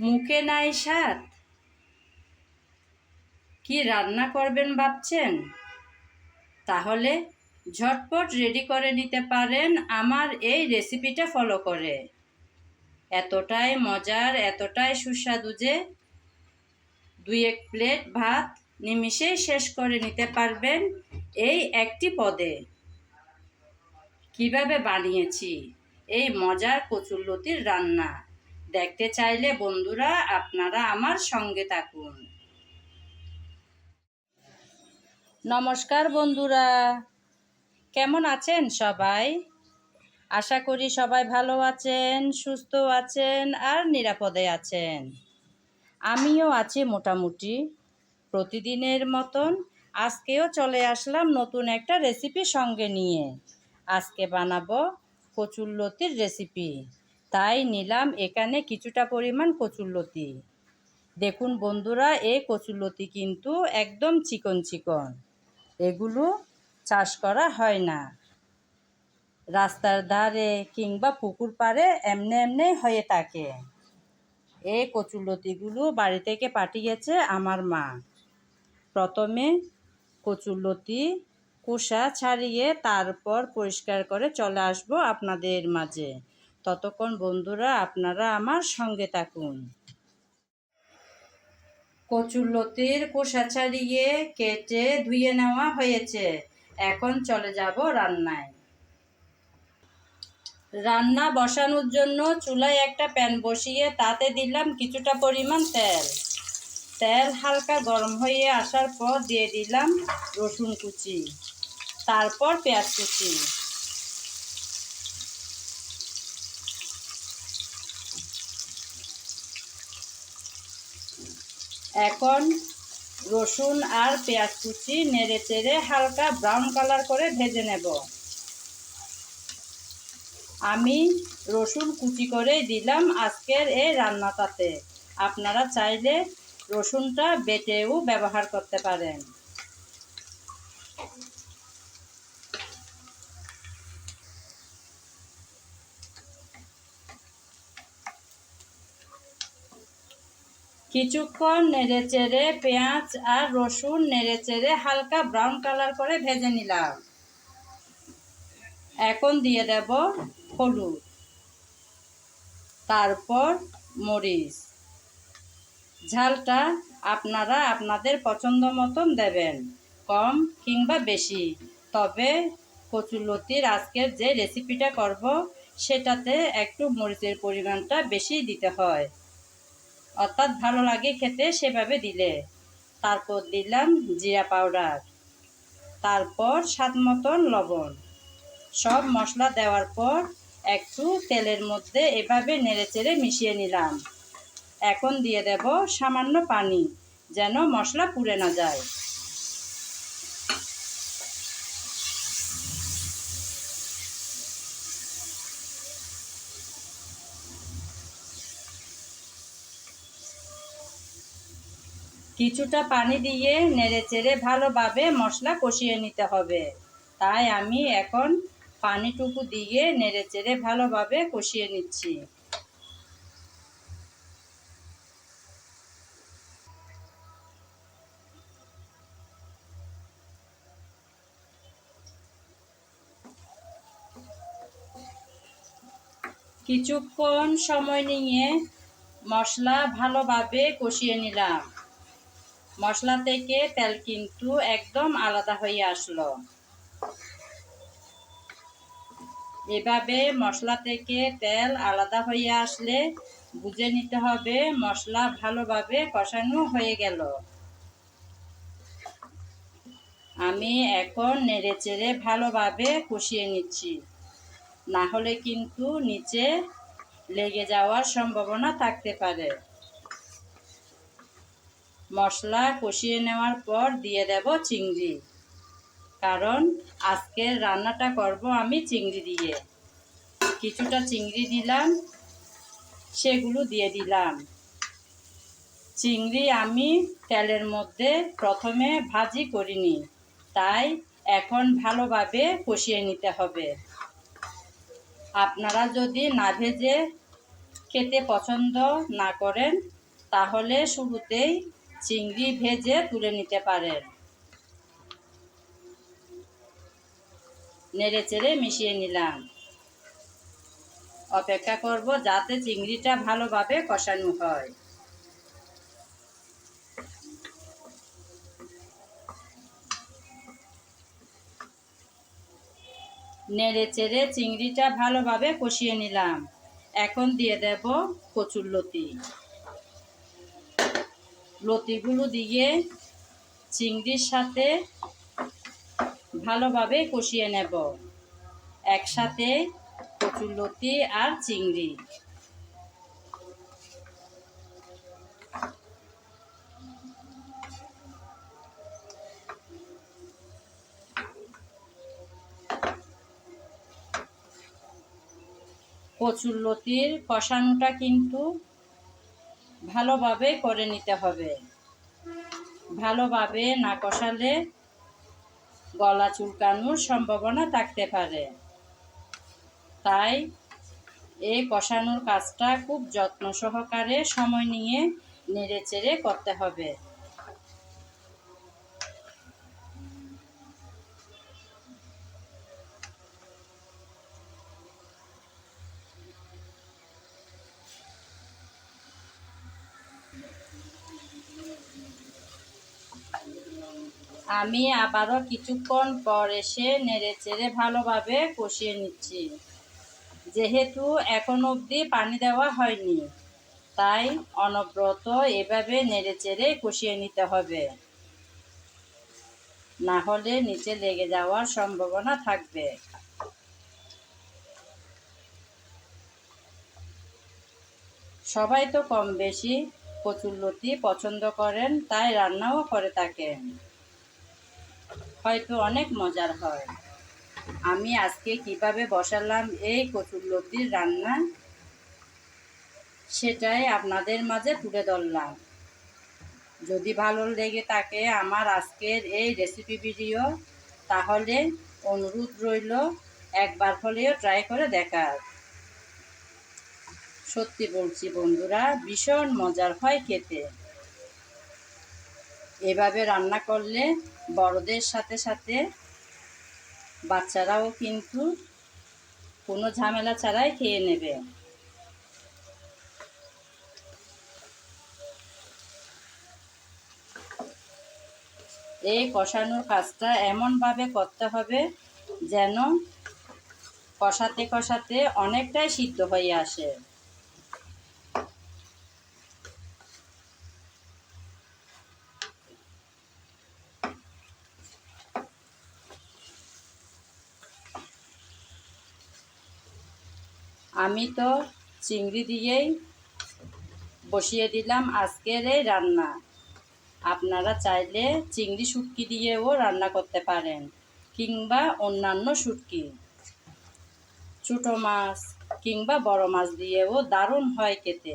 মুখে নাই স্বাদ, কি রান্না করবেন ভাবছেন? তাহলে ঝটপট রেডি করে নিতে পারেন আমার এই রেসিপিটা ফলো করে। এতটাই মজার, এতটাই সুস্বাদু যে 2-1 প্লেট ভাত নিমিষেই শেষ করে নিতে পারবেন এই একটি পদে। কিভাবে বানিয়েছি এই মজার কচুরলতির রান্না দেখতে চাইলে বন্ধুরা আপনারা আমার সঙ্গে থাকুন। নমস্কার বন্ধুরা, কেমন আছেন সবাই? আশা করি সবাই ভালো আছেন, সুস্থ আছেন আর নিরাপদে আছেন। আমিও আছি মোটামুটি। প্রতিদিনের মতন আজকেও চলে আসলাম নতুন একটা রেসিপি সঙ্গে নিয়ে। আজকে বানাবো কচুরলতির রেসিপি, তাই নিলাম এখানে কিছুটা পরিমাণ কচুরলতি। দেখুন বন্ধুরা, এই কচুরলতি কিন্তু একদম চিকন চিকন, এগুলো চাষ করা হয় না। রাস্তার ধারে কিংবা পুকুর পাড়ে এমনি এমনি হয়ে থাকে। এই কচুরলতিগুলো বাড়ি থেকে পাঠিয়েছে আমার মা। প্রথমে কচুরলতি খোসা ছাড়িয়ে তারপর পরিষ্কার করে চলে আসবো আপনাদের মাঝে। ততক্ষণ বন্ধুরা আপনারা আমার সঙ্গে থাকুন। কচুরলতির খোসা ছাড়িয়ে কেটে ধুয়ে নেওয়া হয়েছে। এখন চলে যাব রান্নায়। রান্না বসানোর জন্য চুলায় একটা প্যান বসিয়ে তাতে দিলাম কিছুটা পরিমাণ তেল। তেল হালকা গরম হয়ে আসার পর দিয়ে দিলাম রসুন কুচি, তারপর পেঁয়াজ কুচি। এখন রসুন আর পেঁয়াজ কুচি নেড়ে চেড়ে হালকা ব্রাউন কালার করে ভেজে নেব। আমি রসুন কুচি করে দিলাম আজকের এই রান্নাটাতে। আপনারা চাইলে রসুনটা বেটেও ব্যবহার করতে পারেন। কিছুক্ষণ নেড়ে চেড়ে পেঁয়াজ আর রসুন নেড়ে চেড়ে হালকা ব্রাউন কালার করে ভেজে নিলাম। এখন দিয়ে দেব হলুদ, তারপর মরিচ। ঝালটা আপনারা আপনাদের পছন্দ মতন দেবেন, কম কিংবা বেশি। তবে কচুরলতির আজকের যে রেসিপিটা করব সেটাতে একটু মরিচের পরিমাণটা বেশি দিতে হয়, অর্থাৎ ভালো লাগে খেতে সেভাবে দিলে। তারপর দিলাম জিরা পাউডার, তারপর স্বাদ মতন লবণ। সব মশলা দেওয়ার পর একটু তেলের মধ্যে এভাবে নেড়েচেড়ে মিশিয়ে নিলাম। এখন দিয়ে দেব সামান্য পানি, যেন মশলা পুড়ে না যায়। কিছুটা পানি দিয়ে নেড়েচেড়ে ভালোভাবে মশলা কষিয়ে নিতে হবে, তাই আমি এখন পানিটুকু দিয়ে নেড়েচেড়ে ভালোভাবে কষিয়ে নিচ্ছি। কিছুক্ষণ সময় নিয়ে মশলা ভালোভাবে কষিয়ে নিলাম। মশলা থেকে তেল কিন্তু একদম আলাদা হয়ে আসলো। এভাবে মশলা থেকে তেল আলাদা হয়ে আসলে বুঝে নিতে হবে মশলা ভালোভাবে কষানো হয়ে গেল। আমি এখন নেড়েচেড়ে ভালোভাবে কষিয়ে নিচ্ছি, না হলে কিন্তু নিচে লেগে যাওয়ার সম্ভাবনা থাকতে পারে। মশলা কষিয়ে নেওয়ার পর দিয়ে দেব চিংড়ি, কারণ আজকের রান্নাটা করব আমি চিংড়ি দিয়ে। কিছুটা চিংড়ি দিলাম, সেগুলো দিয়ে দিলাম। চিংড়ি আমি তেলের মধ্যে প্রথমে ভাজি করিনি, তাই এখন ভালোভাবে কষিয়ে নিতে হবে। আপনারা যদি না ভেজে খেতে পছন্দ না করেন তাহলে শুরুতেই চিংড়ি ভেজে তুলে নিতে পারেন। নেড়েচেড়ে মিশিয়ে নিলাম। অপেক্ষা করব যাতে চিংড়িটা ভালোভাবে কষানো হয়। নেড়েচেড়ে চিংড়িটা ভালোভাবে কষিয়ে নিলাম। এখন দিয়ে দেব কচুর লতি। লতিগুলো দিয়ে চিংড়ির সাথে ভালোভাবে কষিয়ে নেব। একসাথে কচুরলতি আর চিংড়ি। কচুরলতির কষানোটা কিন্তু ভালোভাবে করে নিতে হবে। ভালোভাবে না কষালে গলা চুলকানোর সম্ভাবনা থাকতে পারে। তাই এই কষানোর কাজটা খুব যত্ন সহকারে সময় নিয়ে নেড়েচেড়ে করতে হবে। আমি আবারও কিছুক্ষণ পর এসে নেড়েচেড়ে ভালোভাবে কষিয়ে নিচ্ছি। যেহেতু এখন অবধি পানি দেওয়া হয়নি, তাই অনবরত এভাবে নেড়েচেড়ে কষিয়ে নিতে হবে, না হলে নিচে লেগে যাওয়ার সম্ভাবনা থাকবে। সবাই তো কম বেশি কচুরলতি পছন্দ করেন, তাই রান্নাও করে থাকেন। হয়তো অনেক মজার হয়। আমি আজকে কিভাবে বসালাম এই কচুরলতির রান্না, সেটাই আপনাদের মাঝে তুলে ধরলাম। যদি ভালো লেগে থাকে আমার আজকের এই রেসিপি ভিডিও, তাহলে অনুরোধ রইল একবার হলেও ট্রাই করে দেখার। সত্যি বলছি বন্ধুরা, ভীষণ মজার হয় খেতে। এভাবে রান্না করলে বড়দের সাথে সাথে বাচ্চারাও কিন্তু কোনো ঝামেলা ছাড়াই খেয়ে নেবে। এই কষানোর কাজটা এমনভাবে করতে হবে যেন কষাতে কষাতে অনেকটাই সিদ্ধ হয়ে আসে। আমি তো চিংড়ি দিয়েই বসিয়ে দিলাম আজকের এই রান্না। আপনারা চাইলে চিংড়ি শুটকি দিয়েও রান্না করতে পারেন, কিংবা অন্যান্য শুটকি, ছোটো মাছ কিংবা বড় মাছ দিয়েও দারুণ হয় খেতে।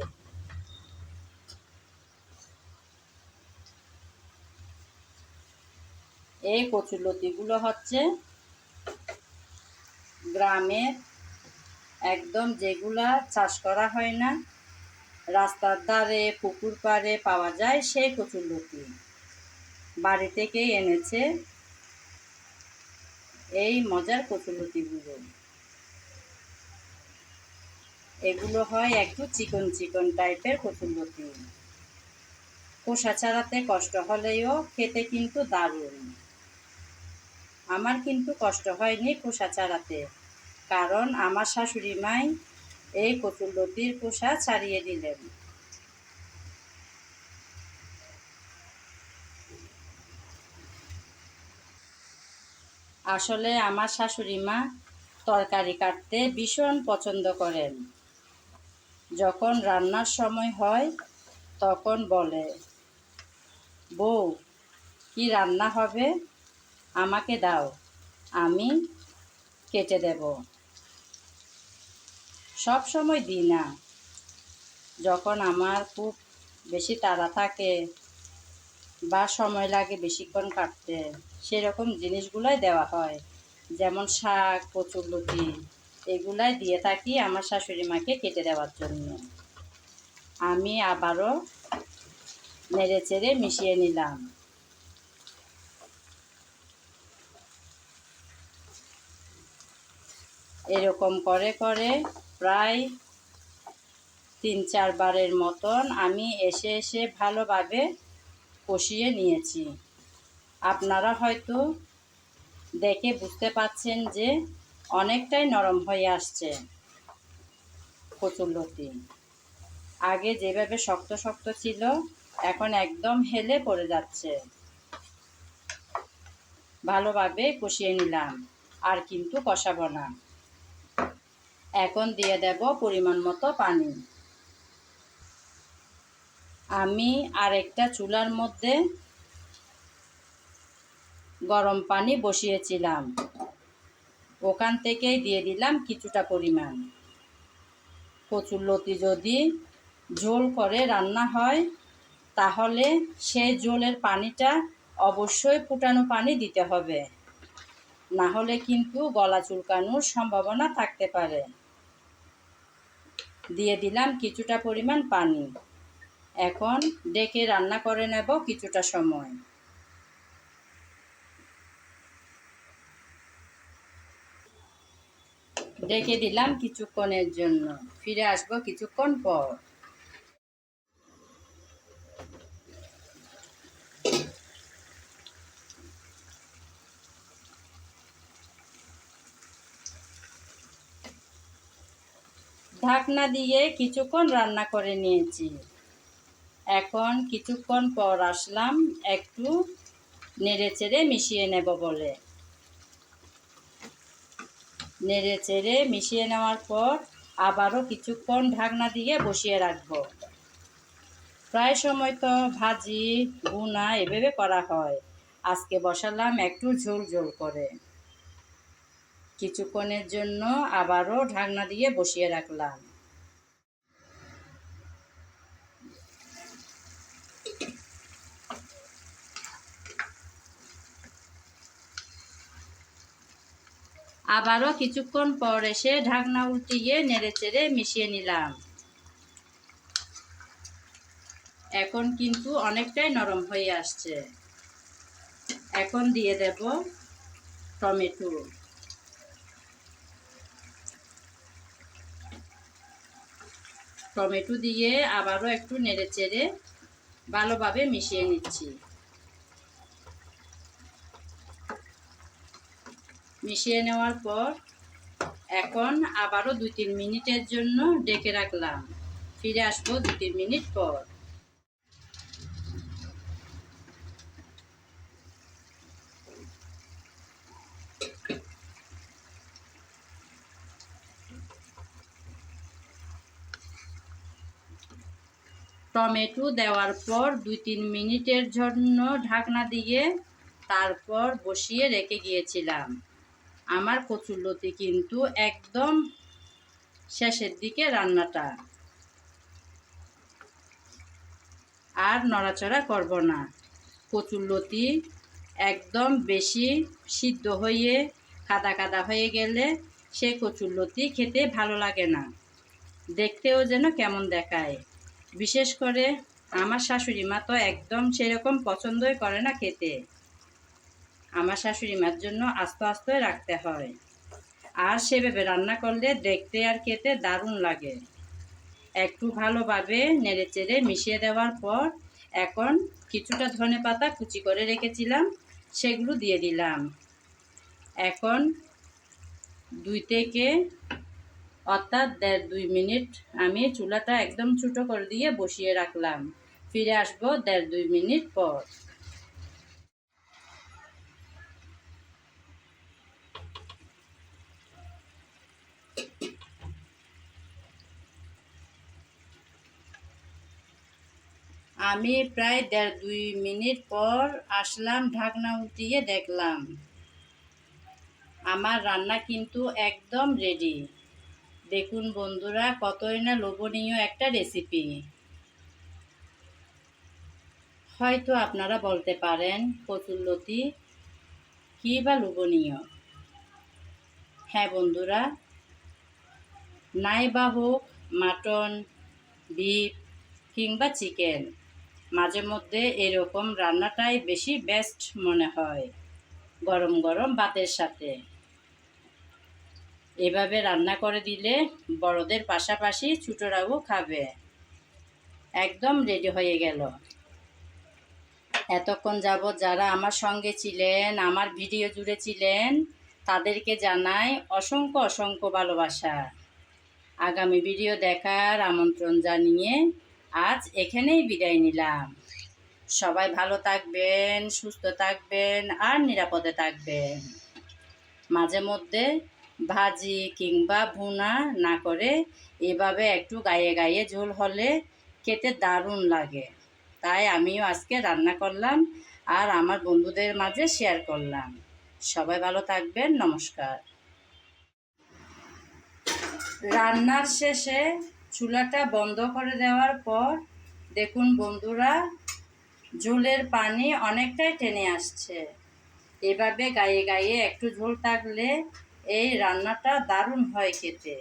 এই কচুরলতিগুলো হচ্ছে গ্রামের একদম যেগুলা চাষ করা হয় না, রাস্তার ধারে পুকুর পাড়ে পাওয়া যায় সেই কচুরলতি। বাড়ি থেকেই এনেছে এই মজার কচুরলতিগুলো। এগুলো হয় একটু চিকন চিকন টাইপের কচুরলতি। খোসা ছাড়াতে কষ্ট হলেও খেতে কিন্তু দারুণ। আমার কিন্তু কষ্ট হয়নি খোসা ছাড়াতে, কারণ আমার শাশুড়ি মাই এই কচুরলতির খোসা ছাড়িয়ে দিলেন। আসলে আমার শাশুড়ি মা তরকারি কাটতে ভীষণ পছন্দ করেন। যখন রান্নার সময় হয় তখন বলে, বউ কি রান্না হবে, আমাকে দাও, আমি কেটে দেব। সব সময় দিই না, যখন আমার খুব বেশি তাড়া থাকে বা সময় লাগে বেশিক্ষণ কাটতে, সেরকম জিনিসগুলাই দেওয়া হয়। যেমন শাক, কচুরলতি, এগুলাই দিয়ে থাকি আমার শাশুড়ি মাকে কেটে দেওয়ার জন্য। আমি আবারও নেড়েচেড়ে মিশিয়ে নিলাম। এরকম করে করে প্রায় 3-4 বারের মতন আমি এসে ভালোভাবে কষিয়ে নিয়েছি। আপনারা হয়তো দেখে বুঝতে পারছেন যে অনেকটাই নরম হয়ে আসছে কচুরলতি। আগে যেভাবে শক্ত শক্ত ছিল এখন একদম হেলে পড়ে যাচ্ছে। ভালোভাবে কষিয়ে নিলাম, আর কিন্তু কষাবো না। এখন দিয়ে দেব পরিমাণ মতো পানি। আমি আরেকটা চুলার মধ্যে গরম পানি বসিয়েছিলাম, ওখান থেকেই দিয়ে দিলাম কিছুটা পরিমাণ। কচুরলতি যদি ঝোল করে রান্না হয় তাহলে সেই ঝোলের পানিটা অবশ্যই ফুটানো পানি দিতে হবে, না হলে কিন্তু গলা চুলকানোর সম্ভাবনা থাকতে পারে। দিয়ে দিলাম কিছুটা পরিমাণ পানি। এখন ডেকে রান্না করে নেব কিছুটা সময়। ডেকে দিলাম কিছুক্ষণের জন্য, ফিরে আসবো কিছুক্ষণ পর। ঢাকনা দিয়ে কিছুক্ষণ রান্না করে নিয়েছি। এখন কিছুক্ষণ পর আসলাম একটু নেড়েচেড়ে মিশিয়ে নেব বলে। নেড়েচেড়ে মিশিয়ে নেওয়ার পর আবারও কিছুক্ষণ ঢাকনা দিয়ে বসিয়ে রাখবো। প্রায় সময় তো ভাজি ভুনা এভাবে করা হয়, আজকে বসালাম একটু ঝোল ঝোল করে। কিছুক্ষণের জন্য আবারও ঢাকনা দিয়ে বসিয়ে রাখলাম। আবারও কিছুক্ষণ পর এসে ঢাকনা উল্টিয়ে নেড়েচেড়ে মিশিয়ে নিলাম। এখন কিন্তু অনেকটাই নরম হয়ে আসছে। এখন দিয়ে দেব টমেটো। টমেটো দিয়ে আবারও একটু নেড়েচেড়ে ভালোভাবে মিশিয়ে নিচ্ছি। মিশিয়ে নেওয়ার পর এখন আবারও 2-3 মিনিটের জন্য ঢেকে রাখলাম। ফিরে আসবো 2-3 মিনিট পর। টমেটো দেওয়ার পর 2-3 মিনিটের জন্য ঢাকনা দিয়ে তারপর বসিয়ে রেখে গিয়েছিলাম। আমার কচুরলতি কিন্তু একদম শেষের দিকে রান্নাটা, আর নড়াচড়া করব না। কচুরলতি একদম বেশি সিদ্ধ হয়ে কাদা কাদা হয়ে গেলে সে কচুরলতি খেতে ভালো লাগে না, দেখতেও যেন কেমন দেখায়। বিশেষ করে আমার শাশুড়ি মা তো একদম সেরকম পছন্দই করে না খেতে। আমার শাশুড়ি মার জন্য আস্তে আস্তে রাখতে হয়, আর সেভাবে রান্না করলে দেখতে আর খেতে দারুণ লাগে। একটু ভালোভাবে নেড়েচেড়ে মিশিয়ে দেওয়ার পর এখন কিছুটা ধনেপাতা কুচি করে রেখেছিলাম সেগুলো দিয়ে দিলাম। এখন 1.5-2 মিনিট আমি চুলাটা একদম ছোটো করে দিয়ে বসিয়ে রাখলাম। ফিরে আসবো 1.5-2 মিনিট পর। আমি প্রায় 1.5-2 মিনিট পর আসলাম, ঢাকনা উঠিয়ে দেখলাম আমার রান্না কিন্তু একদম রেডি। দেখুন বন্ধুরা, কতই না লোভনীয় একটা রেসিপি। হয়তো আপনারা বলতে পারেন কচুরলতি কী বা লোভনীয়। হ্যাঁ বন্ধুরা, নাই বা হোক মাটন, বিফ কিংবা চিকেন। মাঝে মধ্যে এরকম রান্নাটাই বেশি বেস্ট মনে হয় গরম গরম ভাতের সাথে। এভাবে রান্না করে দিলে বড়দের পাশাপাশি ছোটরাও খাবে। একদম রেডি হয়ে গেল। এতক্ষণ যাবৎ যারা আমার সঙ্গে ছিলেন, আমার ভিডিও জুড়ে ছিলেন, তাদেরকে জানাই অসংখ্য অসংখ্য ভালোবাসা। আগামী ভিডিও দেখার আমন্ত্রণ জানিয়ে আজ এখানেই বিদায় নিলাম। সবাই ভালো থাকবেন, সুস্থ থাকবেন আর নিরাপদে থাকবেন। মাঝে মধ্যে ভাজি কিংবা ভুনা না করে এভাবে একটু গায়ে গায়ে ঝোল হলে খেতে দারুণ লাগে। তাই আমিও আজকে রান্না করলাম আর আমার বন্ধুদের মাঝে শেয়ার করলাম। সবাই ভালো থাকবেন। নমস্কার। রান্নার শেষে চুলাটা বন্ধ করে দেওয়ার পর দেখুন বন্ধুরা, ঝোলের পানি অনেকটাই টেনে আসছে। এভাবে গায়ে গায়ে একটু ঝোল থাকলে এই রান্নাটা দারুণ হয় খেতে।